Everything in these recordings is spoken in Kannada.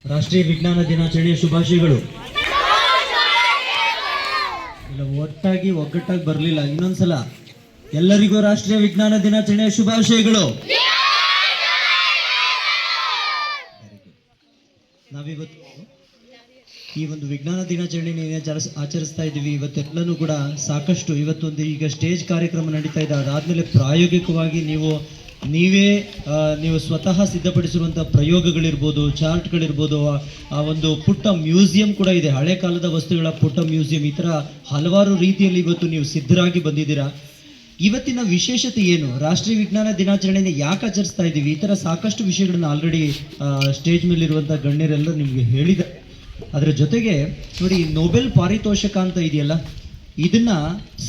ರಾಷ್ಟ್ರೀಯ ವಿಜ್ಞಾನ ದಿನಾಚರಣೆಯ ಶುಭಾಶಯಗಳು. ಇಲ್ಲ, ಒಗ್ಗಟ್ಟಾಗಿ ಬರಲಿಲ್ಲ. ಇನ್ನೊಂದ್ಸಲ ಎಲ್ಲರಿಗೂ ರಾಷ್ಟ್ರೀಯ ವಿಜ್ಞಾನ ದಿನಾಚರಣೆಯ ಶುಭಾಶಯಗಳು. ನಾವಿವತ್ತು ಈ ಒಂದು ವಿಜ್ಞಾನ ದಿನಾಚರಣೆ ಆಚರಿಸ್ತಾ ಇದ್ದೀವಿ. ಇವತ್ತೆಲ್ಲನೂ ಕೂಡ ಸಾಕಷ್ಟು ಇವತ್ತೊಂದು ಈಗ ಸ್ಟೇಜ್ ಕಾರ್ಯಕ್ರಮ ನಡೀತಾ ಇದೆ. ಅದಾದ್ಮೇಲೆ ಪ್ರಾಯೋಗಿಕವಾಗಿ ನೀವು ಸ್ವತಃ ಸಿದ್ಧಪಡಿಸಿರುವಂಥ ಪ್ರಯೋಗಗಳಿರ್ಬೋದು, ಚಾರ್ಟ್ಗಳಿರ್ಬೋದು, ಆ ಒಂದು ಪುಟ್ಟ ಮ್ಯೂಸಿಯಂ ಕೂಡ ಇದೆ, ಹಳೆ ಕಾಲದ ವಸ್ತುಗಳ ಪುಟ್ಟ ಮ್ಯೂಸಿಯಂ. ಈ ಥರ ಹಲವಾರು ರೀತಿಯಲ್ಲಿ ಇವತ್ತು ನೀವು ಸಿದ್ಧರಾಗಿ ಬಂದಿದ್ದೀರಾ. ಇವತ್ತಿನ ವಿಶೇಷತೆ ಏನು? ರಾಷ್ಟ್ರೀಯ ವಿಜ್ಞಾನ ದಿನಾಚರಣೆಯನ್ನು ಯಾಕೆ ಆಚರಿಸ್ತಾ ಇದ್ದೀವಿ? ಈ ಥರ ಸಾಕಷ್ಟು ವಿಷಯಗಳನ್ನ ಆಲ್ರೆಡಿ ಸ್ಟೇಜ್ ಮೇಲಿರುವಂಥ ಗಣ್ಯರೆಲ್ಲರೂ ನಿಮಗೆ ಹೇಳಿದ್ದಾರೆ. ಅದರ ಜೊತೆಗೆ ನೋಡಿ, ನೊಬೆಲ್ ಪಾರಿತೋಷಕ ಅಂತ ಇದೆಯಲ್ಲ, ಇದನ್ನ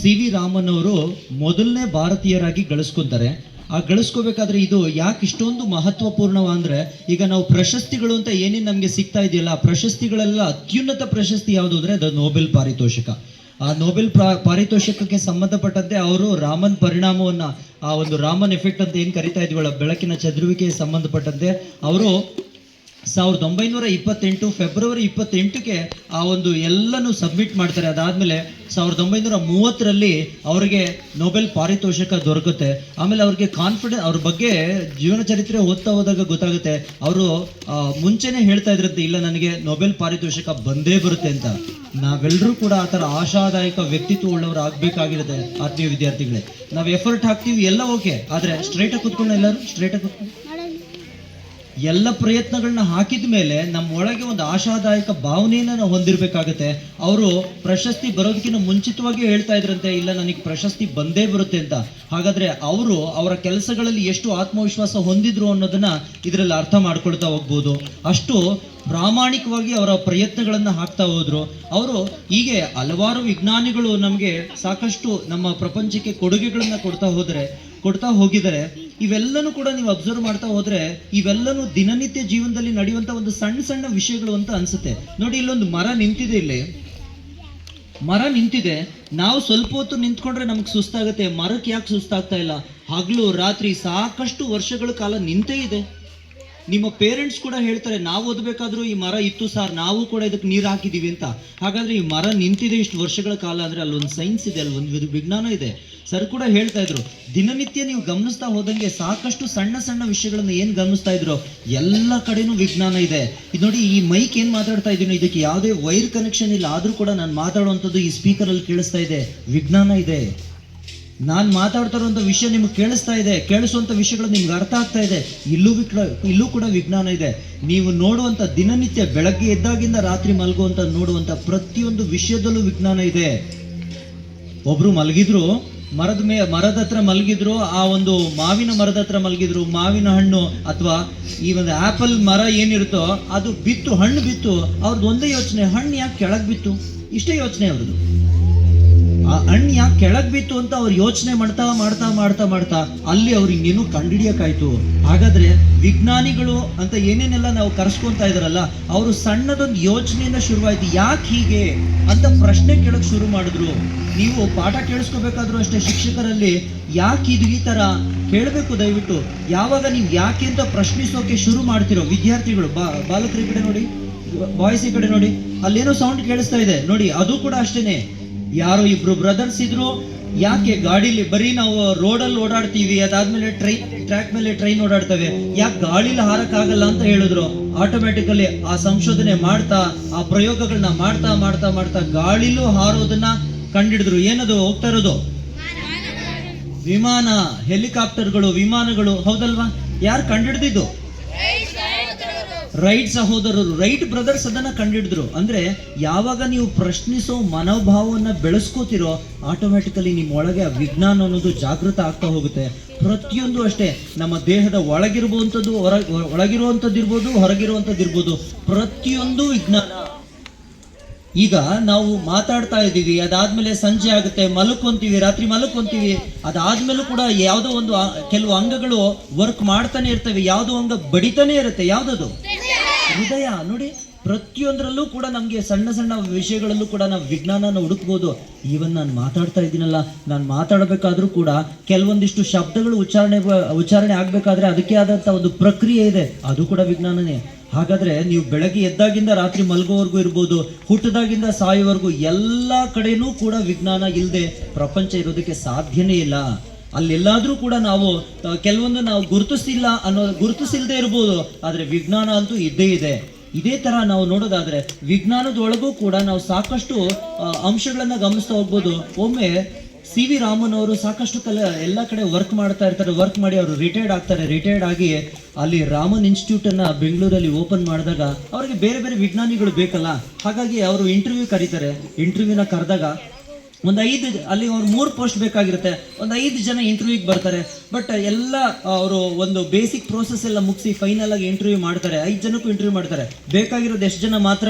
CV ರಾಮನ್ ಅವರು ಮೊದಲನೇ ಭಾರತೀಯರಾಗಿ ಗಳಿಸ್ಕೊತಾರೆ. ಆ ಗಳಿಸ್ಕೋಬೇಕಾದ್ರೆ ಇದು ಯಾಕೆ ಇಷ್ಟೊಂದು ಮಹತ್ವಪೂರ್ಣ ಅಂದ್ರೆ, ಈಗ ನಾವು ಪ್ರಶಸ್ತಿಗಳು ಅಂತ ಏನೇನು ನಮಗೆ ಸಿಗ್ತಾ ಇದೆಯಲ್ಲ, ಆ ಪ್ರಶಸ್ತಿಗಳೆಲ್ಲ ಅತ್ಯುನ್ನತ ಪ್ರಶಸ್ತಿ ಯಾವುದು ಅಂದ್ರೆ ಅದು ನೊಬೆಲ್ ಪಾರಿತೋಷಕ. ಆ ನೊಬೆಲ್ ಪಾರಿತೋಷಕಕ್ಕೆ ಸಂಬಂಧಪಟ್ಟಂತೆ ಅವರು ರಾಮನ್ ಪರಿಣಾಮವನ್ನ, ಆ ಒಂದು ರಾಮನ್ ಎಫೆಕ್ಟ್ ಅಂತ ಏನು ಕರಿತಾ ಇದೀವಲ್ಲ, ಬೆಳಕಿನ ಚದುರುವಿಕೆಗೆ ಸಂಬಂಧಪಟ್ಟಂತೆ ಅವರು 1928 ಫೆಬ್ರವರಿ 28ಕ್ಕೆ ಆ ಒಂದು ಎಲ್ಲನೂ ಸಬ್ಮಿಟ್ ಮಾಡ್ತಾರೆ. ಅದಾದ್ಮೇಲೆ 1930ರಲ್ಲಿ ಅವರಿಗೆ ನೊಬೆಲ್ ಪಾರಿತೋಷಕ ದೊರಕುತ್ತೆ. ಆಮೇಲೆ ಅವ್ರಿಗೆ ಕಾನ್ಫಿಡೆನ್ಸ್, ಅವ್ರ ಬಗ್ಗೆ ಜೀವನ ಚರಿತ್ರೆ ಓದ್ತಾ ಹೋದಾಗ ಗೊತ್ತಾಗುತ್ತೆ, ಅವರು ಮುಂಚೆನೆ ಹೇಳ್ತಾ ಇದ್ರಂತೆ, ಇಲ್ಲ ನನಗೆ ನೊಬೆಲ್ ಪಾರಿತೋಷಕ ಬಂದೇ ಬರುತ್ತೆ ಅಂತ. ನಾವೆಲ್ಲರೂ ಕೂಡ ಆ ಥರ ಆಶಾದಾಯಕ ವ್ಯಕ್ತಿತ್ವ ಉಳ್ಳವರು ಆಗ್ಬೇಕಾಗಿರುತ್ತೆ. ಆತ್ಮೀಯ ವಿದ್ಯಾರ್ಥಿಗಳೇ, ನಾವು ಎಫರ್ಟ್ ಹಾಕ್ತೀವಿ ಎಲ್ಲ ಓಕೆ, ಆದ್ರೆ ಸ್ಟ್ರೈಟಾಗಿ ಕೂತ್ಕೊಂಡು ಎಲ್ಲರೂ ಸ್ಟ್ರೈಟಾಗಿ ಕೂತ್ಕೊಂಡು ಎಲ್ಲ ಪ್ರಯತ್ನಗಳನ್ನ ಹಾಕಿದ ಮೇಲೆ ನಮ್ಮ ಒಳಗೆ ಒಂದು ಆಶಾದಾಯಕ ಭಾವನೆಯನ್ನು ನಾವು ಹೊಂದಿರಬೇಕಾಗತ್ತೆ. ಅವರು ಪ್ರಶಸ್ತಿ ಬರೋದಕ್ಕಿಂತ ಮುಂಚಿತವಾಗಿ ಹೇಳ್ತಾ ಇದ್ರಂತೆ, ಇಲ್ಲ ನನಗೆ ಪ್ರಶಸ್ತಿ ಬಂದೇ ಬರುತ್ತೆ ಅಂತ. ಹಾಗಾದ್ರೆ ಅವರು ಅವರ ಕೆಲಸಗಳಲ್ಲಿ ಎಷ್ಟು ಆತ್ಮವಿಶ್ವಾಸ ಹೊಂದಿದ್ರು ಅನ್ನೋದನ್ನ ಇದರಲ್ಲಿ ಅರ್ಥ ಮಾಡ್ಕೊಳ್ತಾ ಹೋಗ್ಬೋದು. ಅಷ್ಟು ಪ್ರಾಮಾಣಿಕವಾಗಿ ಅವರ ಪ್ರಯತ್ನಗಳನ್ನು ಹಾಕ್ತಾ ಹೋದ್ರು ಅವರು. ಹೀಗೆ ಹಲವಾರು ವಿಜ್ಞಾನಿಗಳು ನಮಗೆ ಸಾಕಷ್ಟು ನಮ್ಮ ಪ್ರಪಂಚಕ್ಕೆ ಕೊಡುಗೆಗಳನ್ನ ಕೊಡ್ತಾ ಹೋಗಿದ್ದಾರೆ. ಇವೆಲ್ಲನೂ ಕೂಡ ನೀವು ಅಬ್ಸರ್ವ್ ಮಾಡ್ತಾ ಹೋದ್ರೆ ಇವೆಲ್ಲನೂ ದಿನನಿತ್ಯ ಜೀವನದಲ್ಲಿ ನಡೆಯುವಂತ ಒಂದು ಸಣ್ಣ ಸಣ್ಣ ವಿಷಯಗಳು ಅಂತ ಅನ್ಸುತ್ತೆ. ನೋಡಿ, ಇಲ್ಲೊಂದು ಮರ ನಿಂತಿದೆ. ನಾವು ಸ್ವಲ್ಪ ಹೊತ್ತು ನಿಂತ್ಕೊಂಡ್ರೆ ನಮ್ಗೆ ಸುಸ್ತಾಗುತ್ತೆ. ಮರಕ್ಕೆ ಯಾಕೆ ಸುಸ್ತಾಗ್ತಾ ಇಲ್ಲ? ಹಗಲು ರಾತ್ರಿ ಸಾಕಷ್ಟು ವರ್ಷಗಳ ಕಾಲ ನಿಂತೇ ಇದೆ. ನಿಮ್ಮ ಪೇರೆಂಟ್ಸ್ ಕೂಡ ಹೇಳ್ತಾರೆ, ನಾವು ಓದಬೇಕಾದ್ರೂ ಈ ಮರ ಇತ್ತು ಸಾರ್, ನಾವು ಕೂಡ ಇದಕ್ಕೆ ನೀರು ಹಾಕಿದೀವಿ ಅಂತ. ಹಾಗಾದ್ರೆ ಈ ಮರ ನಿಂತಿದೆ ಇಷ್ಟು ವರ್ಷಗಳ ಕಾಲ ಅಂದ್ರೆ ಅಲ್ಲೊಂದು ಸೈನ್ಸ್ ಇದೆ, ಅಲ್ಲೊಂದು ವಿಜ್ಞಾನ ಇದೆ. ಸರ್ ಕೂಡ ಹೇಳ್ತಾ ಇದ್ರು, ದಿನನಿತ್ಯ ನೀವು ಗಮನಿಸ್ತಾ ಹೋದಂಗೆ ಸಾಕಷ್ಟು ಸಣ್ಣ ಸಣ್ಣ ವಿಷಯಗಳನ್ನ ಏನ್ ಗಮನಿಸ್ತಾ ಇದ್ರು, ಎಲ್ಲ ಕಡೆನೂ ವಿಜ್ಞಾನ ಇದೆ. ಇದು ನೋಡಿ, ಈ ಮೈಕ್ ಏನ್ ಮಾತಾಡ್ತಾ ಇದೀನಿ, ಇದಕ್ಕೆ ಯಾವುದೇ ವೈರ್ ಕನೆಕ್ಷನ್ ಇಲ್ಲ, ಆದ್ರೂ ಕೂಡ ನಾನು ಮಾತಾಡುವಂಥದ್ದು ಈ ಸ್ಪೀಕರ್ ಅಲ್ಲಿ ಕೇಳಿಸ್ತಾ ಇದೆ. ವಿಜ್ಞಾನ ಇದೆ. ನಾನು ಮಾತಾಡ್ತಾ ಇರುವಂಥ ವಿಷಯ ನಿಮ್ಗೆ ಕೇಳಿಸ್ತಾ ಇದೆ, ಕೇಳಿಸುವಂಥ ವಿಷಯಗಳು ನಿಮ್ಗೆ ಅರ್ಥ ಆಗ್ತಾ ಇದೆ. ಇಲ್ಲೂ ಕೂಡ ವಿಜ್ಞಾನ ಇದೆ. ನೀವು ನೋಡುವಂಥ ದಿನನಿತ್ಯ ಬೆಳಗ್ಗೆ ಎದ್ದಾಗಿಂದ ರಾತ್ರಿ ಮಲಗುವಂಥ ನೋಡುವಂಥ ಪ್ರತಿಯೊಂದು ವಿಷಯದಲ್ಲೂ ವಿಜ್ಞಾನ ಇದೆ. ಒಬ್ರು ಮಲಗಿದ್ರು, ಮರದ ಹತ್ರ ಮಲಗಿದ್ರು, ಆ ಒಂದು ಮಾವಿನ ಮರದ ಹತ್ರ ಮಲಗಿದ್ರು. ಮಾವಿನ ಹಣ್ಣು ಅಥವಾ ಈ ಒಂದು ಆಪಲ್ ಮರ ಏನಿರುತ್ತೋ ಅದು ಬಿತ್ತು, ಹಣ್ಣು ಬಿತ್ತು. ಅವ್ರದ್ದು ಒಂದೇ ಯೋಚನೆ, ಹಣ್ಣು ಯಾಕೆ ಕೆಳಗೆ ಬಿತ್ತು, ಇಷ್ಟೇ ಯೋಚನೆ ಅವ್ರದ್ದು. ಆ ಹಣ್ಣು ಯಾಕೆ ಕೆಳಗೆ ಬಿತ್ತು ಅಂತ ಅವ್ರು ಯೋಚನೆ ಮಾಡ್ತಾ ಅಲ್ಲಿ ಅವ್ರು ಇನ್ನೇನು ಕಂಡಿಡಿಯಕ್ಕಾಯ್ತು. ಹಾಗಾದ್ರೆ ವಿಜ್ಞಾನಿಗಳು ಅಂತ ಏನೇನೆಲ್ಲ ನಾವು ಕರೆಸ್ಕೊಂತಾ ಇದಾರಲ್ಲ, ಅವರು ಸಣ್ಣದೊಂದು ಯೋಚನೆಯಿಂದ ಶುರುವಾಯ್ತು. ಯಾಕೆ ಹೀಗೆ ಅಂತ ಪ್ರಶ್ನೆ ಕೇಳಕ್ ಶುರು ಮಾಡಿದ್ರು. ನೀವು ಪಾಠ ಕೇಳಿಸ್ಕೋಬೇಕಾದ್ರೂ ಅಷ್ಟೇ, ಶಿಕ್ಷಕರಲ್ಲಿ ಯಾಕೆ ಇದು ಈ ತರ ಕೇಳಬೇಕು. ದಯವಿಟ್ಟು ಯಾವಾಗ ನೀವು ಯಾಕೆ ಅಂತ ಪ್ರಶ್ನಿಸೋಕೆ ಶುರು ಮಾಡ್ತಿರೋ ವಿದ್ಯಾರ್ಥಿಗಳು, ಬಾಲಕರ ಕಡೆ ನೋಡಿ, ಬಾಯ್ಸ್ ಈ ಕಡೆ ನೋಡಿ, ಅಲ್ಲೇನೋ ಸೌಂಡ್ ಕೇಳಿಸ್ತಾ ಇದೆ ನೋಡಿ. ಅದು ಕೂಡ ಅಷ್ಟೇನೆ, ಯಾರೋ ಇಬ್ರು ಬ್ರದರ್ಸ್ ಇದ್ರು, ಯಾಕೆ ಗಾಡಿಲಿ ಬರೀ ನಾವು ರೋಡಲ್ಲಿ ಓಡಾಡ್ತೀವಿ, ಅದಾದ್ಮೇಲೆ ಟ್ರ್ಯಾಕ್ ಮೇಲೆ ಟ್ರೈನ್ ಓಡಾಡ್ತವೆ, ಯಾಕೆ ಗಾಳಿಲಿ ಹಾರಕ್ಕಾಗಲ್ಲ ಅಂತ ಹೇಳಿದ್ರು. ಆಟೋಮ್ಯಾಟಿಕಲಿ ಆ ಸಂಶೋಧನೆ ಮಾಡ್ತಾ, ಆ ಪ್ರಯೋಗಗಳನ್ನ ಮಾಡ್ತಾ ಗಾಳಿಲೂ ಹಾರೋದನ್ನ ಕಂಡಿಡಿದ್ರು. ಏನದು ಹೋಗ್ತಾ ಇರೋದು? ವಿಮಾನ, ಹೆಲಿಕಾಪ್ಟರ್ಗಳು, ವಿಮಾನಗಳು, ಹೌದಲ್ವಾ? ಯಾರು ಕಂಡಿಡ್ದಿದ್ದು? ರೈಟ್ ಸಹೋದರರು, ರೈಟ್ ಬ್ರದರ್ಸ್ ಅದನ್ನ ಕಂಡಿಡಿದ್ರು. ಅಂದ್ರೆ ಯಾವಾಗ ನೀವು ಪ್ರಶ್ನಿಸೋ ಮನೋಭಾವವನ್ನ ಬೆಳೆಸ್ಕೋತಿರೋ, ಆಟೋಮ್ಯಾಟಿಕಲಿ ನಿಮ್ಮ ಒಳಗೆ ಆ ವಿಜ್ಞಾನ ಅನ್ನೋದು ಜಾಗೃತ ಆಗ್ತಾ ಹೋಗುತ್ತೆ. ಪ್ರತಿಯೊಂದು ಅಷ್ಟೇ, ನಮ್ಮ ದೇಹದ ಒಳಗಿರುವಂಥದ್ದು ಇರ್ಬೋದು, ಹೊರಗಿರುವಂಥದ್ದು ಇರ್ಬೋದು, ಪ್ರತಿಯೊಂದು ವಿಜ್ಞಾನ. ಈಗ ನಾವು ಮಾತಾಡ್ತಾ ಇದ್ದೀವಿ, ಅದಾದ್ಮೇಲೆ ಸಂಜೆ ಆಗುತ್ತೆ, ರಾತ್ರಿ ಮಲ್ಕೊಂತೀವಿ. ಅದಾದ್ಮೇಲೂ ಕೂಡ ಯಾವುದೋ ಒಂದು ಕೆಲವು ಅಂಗಗಳು ವರ್ಕ್ ಮಾಡ್ತಾನೆ ಇರ್ತವೆ, ಯಾವುದೋ ಅಂಗ ಬಡಿತಾನೆ ಇರುತ್ತೆ. ಯಾವ್ದದು? ಹೃದಯ. ನೋಡಿ, ಪ್ರತಿಯೊಂದರಲ್ಲೂ ಕೂಡ ನಮಗೆ ಸಣ್ಣ ಸಣ್ಣ ವಿಷಯಗಳಲ್ಲೂ ಕೂಡ ನಾವು ವಿಜ್ಞಾನನ ಹುಡುಕ್ಬೋದು. ಈವನ್ ನಾನು ಮಾತಾಡ್ತಾ ಇದ್ದೀನಲ್ಲ, ನಾನು ಮಾತಾಡಬೇಕಾದ್ರೂ ಕೂಡ ಕೆಲವೊಂದಿಷ್ಟು ಶಬ್ದಗಳು ಉಚ್ಚಾರಣೆ ಆಗ್ಬೇಕಾದ್ರೆ ಅದಕ್ಕೆ ಆದಂಥ ಒಂದು ಪ್ರಕ್ರಿಯೆ ಇದೆ, ಅದು ಕೂಡ ವಿಜ್ಞಾನನೇ. ಹಾಗಾದ್ರೆ ನೀವು ಬೆಳಗ್ಗೆ ಎದ್ದಾಗಿಂದ ರಾತ್ರಿ ಮಲಗೋವರೆಗೂ ಇರ್ಬೋದು, ಹುಟ್ಟದಾಗಿಂದ ಸಾಯೋವರೆಗೂ ಎಲ್ಲ ಕಡೆನೂ ಕೂಡ ವಿಜ್ಞಾನ ಇಲ್ಲದೆ ಪ್ರಪಂಚ ಇರೋದಕ್ಕೆ ಸಾಧ್ಯನೇ ಇಲ್ಲ. ಅಲ್ಲೆಲ್ಲಾದ್ರೂ ಕೂಡ ನಾವು ಕೆಲವೊಂದು ನಾವು ಗುರುತಿಸಿಲ್ಲದೆ ಇರ್ಬೋದು, ಆದ್ರೆ ವಿಜ್ಞಾನ ಅಂತೂ ಇದ್ದೇ ಇದೆ. ಇದೇ ತರ ನಾವು ನೋಡೋದಾದ್ರೆ ವಿಜ್ಞಾನದೊಳಗೂ ಕೂಡ ನಾವು ಸಾಕಷ್ಟು ಅಂಶಗಳನ್ನ ಗಮನಿಸ್ತಾ ಹೋಗ್ಬೋದು. ಒಮ್ಮೆ ಸಿ.ವಿ. ರಾಮನ್ ಅವರು ಸಾಕಷ್ಟು ಎಲ್ಲ ಕಡೆ ವರ್ಕ್ ಮಾಡ್ತಾ ಇರ್ತಾರೆ. ವರ್ಕ್ ಮಾಡಿ ಅವರು ರಿಟೈರ್ಡ್ ಆಗ್ತಾರೆ. ರಿಟೈರ್ಡ್ ಆಗಿ ಅಲ್ಲಿ ರಾಮನ್ ಇನ್ಸ್ಟಿಟ್ಯೂಟ್ ಅನ್ನ ಬೆಂಗಳೂರಲ್ಲಿ ಓಪನ್ ಮಾಡಿದಾಗ ಅವರಿಗೆ ಬೇರೆ ಬೇರೆ ವಿಜ್ಞಾನಿಗಳು ಬೇಕಲ್ಲ, ಹಾಗಾಗಿ ಅವರು ಇಂಟರ್ವ್ಯೂ ಕರೀತಾರೆ. ಇಂಟರ್ವ್ಯೂನ ಕರೆದಾಗ ಅಲ್ಲಿ ಅವ್ರು 3 ಪೋಸ್ಟ್ ಬೇಕಾಗಿರುತ್ತೆ. 5 ಜನ ಇಂಟರ್ವ್ಯೂಗೆ ಬರ್ತಾರೆ. ಬಟ್ ಎಲ್ಲ ಅವರು ಒಂದು ಬೇಸಿಕ್ ಪ್ರೋಸೆಸ್ ಎಲ್ಲ ಮುಗಿಸಿ ಫೈನಲ್ ಆಗಿ ಇಂಟರ್ವ್ಯೂ ಮಾಡ್ತಾರೆ. 5 ಜನಕ್ಕೂ ಇಂಟರ್ವ್ಯೂ ಮಾಡ್ತಾರೆ. ಬೇಕಾಗಿರೋದು ಎಷ್ಟು ಜನ ಮಾತ್ರ?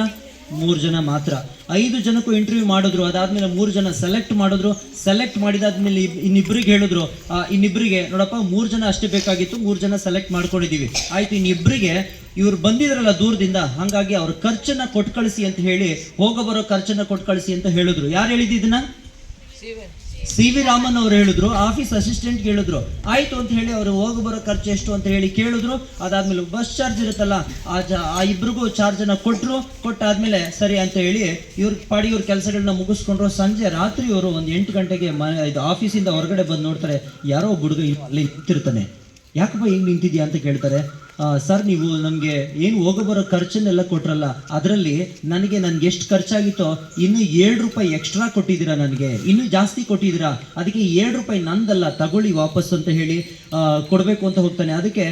3 ಜನ ಮಾತ್ರ. 5 ಜನಕ್ಕೂ ಇಂಟರ್ವ್ಯೂ ಮಾಡಿದ್ರು. ಅದಾದ್ಮೇಲೆ 3 ಜನ ಸೆಲೆಕ್ಟ್ ಮಾಡಿದ್ರು. ಸೆಲೆಕ್ಟ್ ಮಾಡಿದಾದ್ಮೇಲೆ ಇನ್ನಿಬ್ಬರಿಗೆ ಹೇಳಿದ್ರು, ಇನ್ನಿಬ್ಬರಿಗೆ ನೋಡಪ್ಪ 3 ಜನ ಅಷ್ಟೇ ಬೇಕಾಗಿತ್ತು, 3 ಜನ ಸೆಲೆಕ್ಟ್ ಮಾಡ್ಕೊಂಡಿದೀವಿ, ಆಯ್ತು ಇನ್ನಿಬ್ಬರಿಗೆ ಇವ್ರು ಬಂದಿದ್ರಲ್ಲ ದೂರದಿಂದ, ಹಂಗಾಗಿ ಅವ್ರ ಖರ್ಚನ್ನ ಕೊಟ್ಟು ಕಳಿಸಿ ಅಂತ ಹೇಳಿ, ಹೋಗಬರೋ ಖರ್ಚನ್ನ ಕೊಟ್ಟು ಕಳಿಸಿ ಅಂತ ಹೇಳಿದ್ರು. ಯಾರು ಹೇಳಿದ್ದನ್ನ? ಸಿ.ವಿ. ರಾಮನ್ ಅವರು ಹೇಳಿದ್ರು. ಆಫೀಸ್ ಅಸಿಸ್ಟೆಂಟ್ ಹೇಳಿದ್ರು. ಆಯ್ತು ಅಂತ ಹೇಳಿ ಅವರು ಹೋಗಿ ಬರೋ ಖರ್ಚು ಎಷ್ಟು ಅಂತ ಹೇಳಿ ಕೇಳಿದ್ರು. ಅದಾದ್ಮೇಲೆ ಬಸ್ ಚಾರ್ಜ್ ಇರುತ್ತಲ್ಲ, ಆ ಇಬ್ರಿಗೂ ಚಾರ್ಜ್ ಅನ್ನ ಕೊಟ್ಟಾದ್ಮೇಲೆ ಸರಿ ಅಂತ ಹೇಳಿ ಇವ್ರ ಕೆಲಸಗಳನ್ನ ಮುಗಿಸ್ಕೊಂಡ್ರು. ರಾತ್ರಿ ಇವರು 8 ಗಂಟೆಗೆ ಆಫೀಸಿಂದ ಹೊರಗಡೆ ಬಂದು ನೋಡ್ತಾರೆ, ಯಾರೋ ಒಬ್ಬ ಹುಡುಗ ಅಲ್ಲಿ ನಿಂತಿರ್ತಾನೆ. ಯಾಕಪ್ಪ ಹಿಂಗ್ ನಿಂತಿದ್ಯಾ ಅಂತ ಕೇಳ್ತಾರೆ. ಸರ್, ನೀವು ನಮಗೆ ಏನು ಹೋಗಬರೋ ಖರ್ಚನ್ನೆಲ್ಲ ಕೊಟ್ರಲ್ಲ, ಅದರಲ್ಲಿ ನನ್ಗೆ ಎಷ್ಟು ಖರ್ಚಾಗಿತ್ತೋ ಇನ್ನು 7 ರೂಪಾಯಿ ಎಕ್ಸ್ಟ್ರಾ ಕೊಟ್ಟಿದ್ದೀರಾ, ನನಗೆ ಇನ್ನೂ ಜಾಸ್ತಿ ಕೊಟ್ಟಿದ್ದೀರಾ, ಅದಕ್ಕೆ 7 ರೂಪಾಯಿ ನಂದಲ್ಲ, ತಗೊಳ್ಳಿ ವಾಪಸ್ ಅಂತ ಹೇಳಿ ಕೊಡಬೇಕು ಅಂತ ಹೋಗ್ತಾನೆ. ಅದಕ್ಕೆ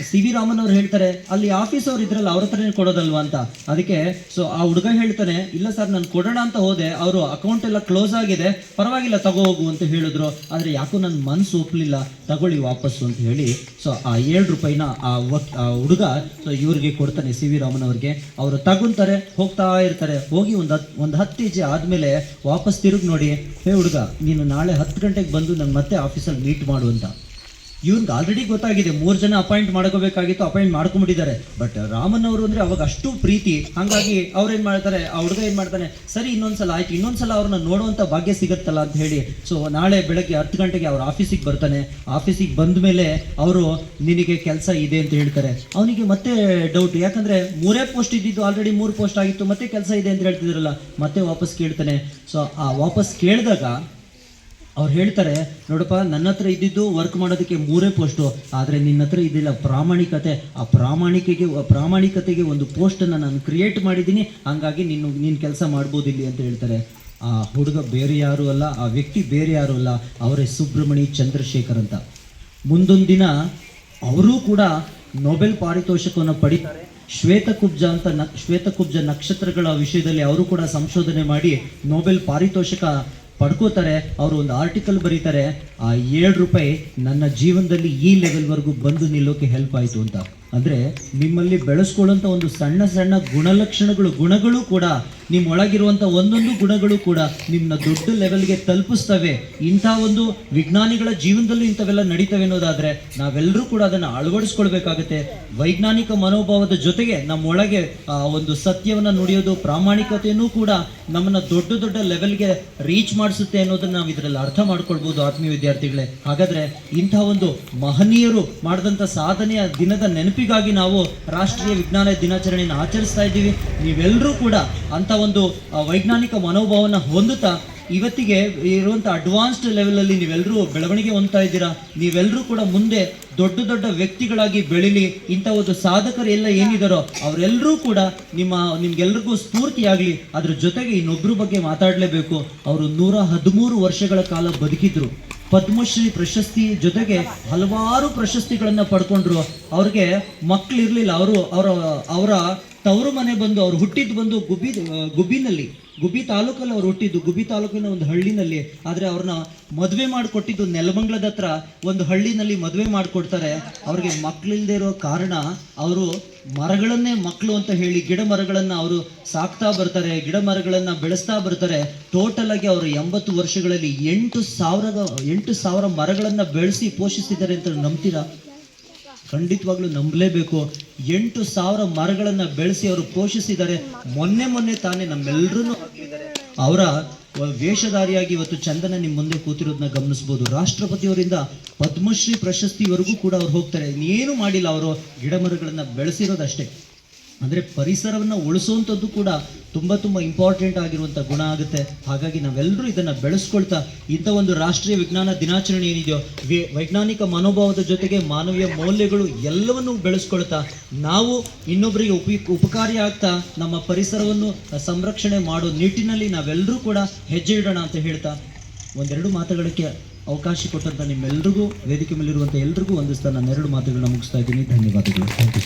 ಸಿ.ವಿ. ರಾಮನ್ ಅವ್ರು ಹೇಳ್ತಾರೆ, ಅಲ್ಲಿ ಆಫೀಸ್ ಅವ್ರು ಇದ್ರಲ್ಲ ಅವ್ರ ಹತ್ರನೇ ಕೊಡೋದಲ್ವಾ ಅಂತ. ಅದಕ್ಕೆ ಆ ಹುಡುಗ ಹೇಳ್ತಾನೆ, ಇಲ್ಲ ಸರ್ ನಾನು ಕೊಡೋಣ ಅಂತ ಹೋದೆ, ಅವರು ಅಕೌಂಟ್ ಎಲ್ಲ ಕ್ಲೋಸ್ ಆಗಿದೆ, ಪರವಾಗಿಲ್ಲ ತಗೋ ಹೋಗು ಅಂತ ಹೇಳಿದ್ರು. ಆದ್ರೆ ಯಾಕೋ ನನ್ನ ಮನಸ್ಸು ಒಪ್ಪಲಿಲ್ಲ, ತಗೊಳ್ಳಿ ವಾಪಸ್ಸು ಅಂತ ಹೇಳಿ ಆ 7 ರೂಪಾಯಿನ ಆ ಹುಡುಗ ಇವ್ರಿಗೆ ಕೊಡ್ತಾನೆ, ಸಿ.ವಿ. ರಾಮನ್ ಅವ್ರಿಗೆ. ಅವರು ತಗೊಂತಾರೆ, ಹೋಗ್ತಾ ಇರ್ತಾರೆ. ಹೋಗಿ ಒಂದು 10 ಹೆಜ್ಜೆ ಆದ್ಮೇಲೆ ವಾಪಸ್ ತಿರುಗಿ ನೋಡಿ, ಹೇ ಹುಡುಗ, ನೀನು ನಾಳೆ 10 ಗಂಟೆಗೆ ಬಂದು ನಾನು ಮತ್ತೆ ಆಫೀಸಲ್ಲಿ ಮೀಟ್ ಮಾಡು ಅಂತ. ಇವ್ರಿಗೆ ಆಲ್ರೆಡಿ ಗೊತ್ತಾಗಿದೆ 3 ಜನ ಅಪಾಯಿಂಟ್ ಮಾಡ್ಕೋಬೇಕಾಗಿತ್ತು, ಅಪಾಯಿಂಟ್ ಮಾಡ್ಕೊಂಡ್ಬಿಟ್ಟಿದ್ದಾರೆ. ಬಟ್ ರಾಮನ್ ಅವರು ಅಂದ್ರೆ ಅವಾಗ ಅಷ್ಟು ಪ್ರೀತಿ, ಹಂಗಾಗಿ ಅವ್ರೇನ್ ಮಾಡ್ತಾರೆ, ಆ ಹುಡುಗ ಏನ್ ಮಾಡ್ತಾನೆ, ಸರಿ ಇನ್ನೊಂದ್ಸಲ ಆಯ್ತು, ಇನ್ನೊಂದ್ಸಲ ಅವ್ರನ್ನ ನೋಡುವಂತ ಭಾಗ್ಯ ಸಿಗತ್ತಲ್ಲ ಅಂತ ಹೇಳಿ ನಾಳೆ ಬೆಳಗ್ಗೆ 10 ಗಂಟೆಗೆ ಅವ್ರ ಆಫೀಸಿಗೆ ಬರ್ತಾನೆ. ಆಫೀಸಿಗೆ ಬಂದ ಮೇಲೆ ಅವರು ನಿನಗೆ ಕೆಲಸ ಇದೆ ಅಂತ ಹೇಳ್ತಾರೆ. ಅವನಿಗೆ ಮತ್ತೆ ಡೌಟ್, ಯಾಕಂದ್ರೆ 3 ಪೋಸ್ಟ್ ಇದ್ದಿದ್ದು ಆಲ್ರೆಡಿ 3 ಪೋಸ್ಟ್ ಆಗಿತ್ತು, ಮತ್ತೆ ಕೆಲಸ ಇದೆ ಅಂತ ಹೇಳ್ತಿದ್ರಲ್ಲ, ಮತ್ತೆ ವಾಪಸ್ ಕೇಳ್ತಾನೆ. ಆ ವಾಪಸ್ ಕೇಳಿದಾಗ ಅವ್ರು ಹೇಳ್ತಾರೆ, ನೋಡಪ್ಪ, ನನ್ನ ಹತ್ರ ಇದ್ದಿದ್ದು ವರ್ಕ್ ಮಾಡೋದಕ್ಕೆ 3 ಪೋಸ್ಟು, ಆದರೆ ನಿನ್ನ ಹತ್ರ ಇದ್ದಿಲ್ಲ ಪ್ರಾಮಾಣಿಕತೆ. ಆ ಪ್ರಾಮಾಣಿಕತೆಗೆ ಒಂದು ಪೋಸ್ಟನ್ನು ನಾನು ಕ್ರಿಯೇಟ್ ಮಾಡಿದ್ದೀನಿ, ಹಂಗಾಗಿ ನೀನು ಕೆಲಸ ಮಾಡ್ಬೋದು ಇಲ್ಲಿ ಅಂತ ಹೇಳ್ತಾರೆ. ಆ ಹುಡುಗ ಬೇರೆ ಯಾರು ಅಲ್ಲ, ಆ ವ್ಯಕ್ತಿ ಬೇರೆ ಯಾರು ಅಲ್ಲ, ಅವರೇ ಸುಬ್ರಹ್ಮಣಿ ಚಂದ್ರಶೇಖರ್ ಅಂತ. ಮುಂದೊಂದು ದಿನ ಅವರೂ ಕೂಡ ನೊಬೆಲ್ ಪಾರಿತೋಷಕವನ್ನು ಪಡಿತಾರೆ. ಶ್ವೇತಕುಬ್ಜ ನಕ್ಷತ್ರಗಳ ವಿಷಯದಲ್ಲಿ ಅವರು ಕೂಡ ಸಂಶೋಧನೆ ಮಾಡಿ ನೊಬೆಲ್ ಪಾರಿತೋಷಕ ಪಡ್ಕೋತಾರೆ. ಅವರು ಒಂದು ಆರ್ಟಿಕಲ್ ಬರೀತಾರೆ, ಆ 7 ರೂಪಾಯಿ ನನ್ನ ಜೀವನದಲ್ಲಿ ಈ ಲೆವೆಲ್ವರೆಗೂ ಬಂದು ನಿಲ್ಲೋಕೆ ಹೆಲ್ಪ್ ಆಯಿತು ಅಂತ. ಅಂದರೆ ನಿಮ್ಮಲ್ಲಿ ಬೆಳೆಸ್ಕೊಳ್ಳುವಂಥ ಒಂದು ಸಣ್ಣ ಸಣ್ಣ ಗುಣಗಳು ಕೂಡ, ನಿಮ್ಮ ಒಳಗಿರುವಂಥ ಒಂದೊಂದು ಗುಣಗಳು ಕೂಡ ನಿಮ್ಮನ್ನ ದೊಡ್ಡ ಲೆವೆಲ್ಗೆ ತಲುಪಿಸ್ತವೆ. ಇಂಥ ಒಂದು ವಿಜ್ಞಾನಿಗಳ ಜೀವನದಲ್ಲೂ ಇಂಥವೆಲ್ಲ ನಡೀತವೆ ಅನ್ನೋದಾದರೆ ನಾವೆಲ್ಲರೂ ಕೂಡ ಅದನ್ನು ಅಳವಡಿಸ್ಕೊಳ್ಬೇಕಾಗತ್ತೆ. ವೈಜ್ಞಾನಿಕ ಮನೋಭಾವದ ಜೊತೆಗೆ ನಮ್ಮೊಳಗೆ ಒಂದು ಸತ್ಯವನ್ನು ನುಡಿಯೋದು, ಪ್ರಾಮಾಣಿಕತೆಯೂ ಕೂಡ ನಮ್ಮನ್ನ ದೊಡ್ಡ ದೊಡ್ಡ ಲೆವೆಲ್ಗೆ ರೀಚ್ ಮಾಡಿಸುತ್ತೆ ಅನ್ನೋದನ್ನ ನಾವು ಇದರಲ್ಲಿ ಅರ್ಥ ಮಾಡ್ಕೊಳ್ಬೋದು ಆತ್ಮೀಯ ವಿದ್ಯಾರ್ಥಿಗಳೇ. ಹಾಗಾದ್ರೆ ಇಂಥ ಒಂದು ಮಹನೀಯರು ಮಾಡಿದಂಥ ಸಾಧನೆಯ ದಿನದ ನೆನಪಿಗಾಗಿ ನಾವು ರಾಷ್ಟ್ರೀಯ ವಿಜ್ಞಾನ ದಿನಾಚರಣೆಯನ್ನು ಆಚರಿಸ್ತಾ ಇದ್ದೀವಿ. ನೀವೆಲ್ಲರೂ ಕೂಡ ಅಂತ ಒಂದು ವೈಜ್ಞಾನಿಕ ಮನೋಭಾವನ ಹೊಂದುತ್ತಾ ಇವತ್ತಿಗೆ ಇರುವಂಥ ಅಡ್ವಾನ್ಸ್ಡ್ ಲೆವೆಲಲ್ಲಿ ನೀವೆಲ್ಲರೂ ಬೆಳವಣಿಗೆ ಹೊಂದ್ತಾ ಇದ್ದೀರಾ. ನೀವೆಲ್ಲರೂ ಕೂಡ ಮುಂದೆ ದೊಡ್ಡ ದೊಡ್ಡ ವ್ಯಕ್ತಿಗಳಾಗಿ ಬೆಳೀಲಿ. ಇಂಥ ಒಂದು ಸಾಧಕರು ಎಲ್ಲ ಏನಿದಾರೋ ಅವರೆಲ್ಲರೂ ಕೂಡ ನಿಮ್ಗೆಲ್ರಿಗೂ ಸ್ಫೂರ್ತಿಯಾಗಲಿ. ಅದ್ರ ಜೊತೆಗೆ ಇನ್ನೊಬ್ಬರ ಬಗ್ಗೆ ಮಾತಾಡಲೇಬೇಕು. ಅವರು 113 ವರ್ಷಗಳ ಕಾಲ ಬದುಕಿದ್ರು. ಪದ್ಮಶ್ರೀ ಪ್ರಶಸ್ತಿ ಜೊತೆಗೆ ಹಲವಾರು ಪ್ರಶಸ್ತಿಗಳನ್ನ ಪಡ್ಕೊಂಡ್ರು. ಅವ್ರಿಗೆ ಮಕ್ಕಳಿರ್ಲಿಲ್ಲ. ಅವರ ತವರು ಮನೆ ಬಂದು ಅವ್ರು ಹುಟ್ಟಿದ್ದು ಬಂದು ಗುಬ್ಬಿ ತಾಲೂಕಲ್ಲಿ ಅವ್ರು ಹುಟ್ಟಿದ್ದು, ಗುಬ್ಬಿ ತಾಲೂಕಿನ ಒಂದು ಹಳ್ಳಿನಲ್ಲಿ. ಆದರೆ ಅವ್ರನ್ನ ಮದುವೆ ಮಾಡಿಕೊಟ್ಟಿದ್ದು ನೆಲಮಂಗ್ಲದ ಹತ್ರ ಒಂದು ಹಳ್ಳಿನಲ್ಲಿ ಮದುವೆ ಮಾಡಿಕೊಡ್ತಾರೆ. ಅವ್ರಿಗೆ ಮಕ್ಕಳಿಲ್ಲದೆ ಇರೋ ಕಾರಣ ಅವರು ಮರಗಳನ್ನೇ ಮಕ್ಕಳು ಅಂತ ಹೇಳಿ ಗಿಡ ಮರಗಳನ್ನ ಅವರು ಸಾಕ್ತಾ ಬರ್ತಾರೆ, ಗಿಡ ಮರಗಳನ್ನ ಬೆಳೆಸ್ತಾ ಬರ್ತಾರೆ. ಟೋಟಲ್ ಆಗಿ ಅವರು 80 ವರ್ಷಗಳಲ್ಲಿ 8,000 ಮರಗಳನ್ನ ಬೆಳೆಸಿ ಪೋಷಿಸಿದ್ದಾರೆ ಅಂತ ನಂಬ್ತೀರಾ? ಖಂಡಿತವಾಗ್ಲೂ ನಂಬಲೇಬೇಕು. 8,000 ಮರಗಳನ್ನ ಬೆಳೆಸಿ ಅವರು ಪೋಷಿಸಿದ್ದಾರೆ. ಮೊನ್ನೆ ತಾನೇ ನಮ್ಮೆಲ್ಲರೂ ಅವರ ವೇಷಧಾರಿಯಾಗಿ ಇವತ್ತು ಚಂದನ ನಿಮ್ಮ ಮುಂದೆ ಕೂತಿರೋದನ್ನ ಗಮನಿಸ್ಬೋದು. ರಾಷ್ಟ್ರಪತಿಯವರಿಂದ ಪದ್ಮಶ್ರೀ ಪ್ರಶಸ್ತಿವರೆಗೂ ಕೂಡ ಅವ್ರು ಹೋಗ್ತಾರೆ. ಇನ್ನೇನು ಮಾಡಿಲ್ಲ, ಅವರು ಗಿಡ ಮರಗಳನ್ನ ಬೆಳೆಸಿರೋದಷ್ಟೇ. ಅಂದರೆ ಪರಿಸರವನ್ನು ಉಳಿಸುವಂಥದ್ದು ಕೂಡ ತುಂಬ ಇಂಪಾರ್ಟೆಂಟ್ ಆಗಿರುವಂಥ ಗುಣ ಆಗುತ್ತೆ. ಹಾಗಾಗಿ ನಾವೆಲ್ಲರೂ ಇದನ್ನು ಬೆಳೆಸ್ಕೊಳ್ತಾ ಇಂಥ ಒಂದು ರಾಷ್ಟ್ರೀಯ ವಿಜ್ಞಾನ ದಿನಾಚರಣೆ ಏನಿದೆಯೋ ವೈಜ್ಞಾನಿಕ ಮನೋಭಾವದ ಜೊತೆಗೆ ಮಾನವೀಯ ಮೌಲ್ಯಗಳು ಎಲ್ಲವನ್ನೂ ಬೆಳೆಸ್ಕೊಳ್ತಾ ನಾವು ಇನ್ನೊಬ್ಬರಿಗೆ ಉಪಕಾರಿ ಆಗ್ತಾ ನಮ್ಮ ಪರಿಸರವನ್ನು ಸಂರಕ್ಷಣೆ ಮಾಡೋ ನಿಟ್ಟಿನಲ್ಲಿ ನಾವೆಲ್ಲರೂ ಕೂಡ ಹೆಜ್ಜೆ ಇಡೋಣ ಅಂತ ಹೇಳ್ತಾ ಒಂದೆರಡು ಮಾತುಗಳಿಗೆ ಅವಕಾಶ ಕೊಟ್ಟಂಥ ನಿಮ್ಮೆಲ್ಲರಿಗೂ, ವೇದಿಕೆ ಮೇಲಿರುವಂಥ ಎಲ್ರಿಗೂ ವಂದಿಸ್ತಾ ನಾನು ಎರಡು ಮಾತುಗಳನ್ನ ಮುಗಿಸ್ತಾ ಇದ್ದೀನಿ. ಧನ್ಯವಾದಗಳು. Thank you.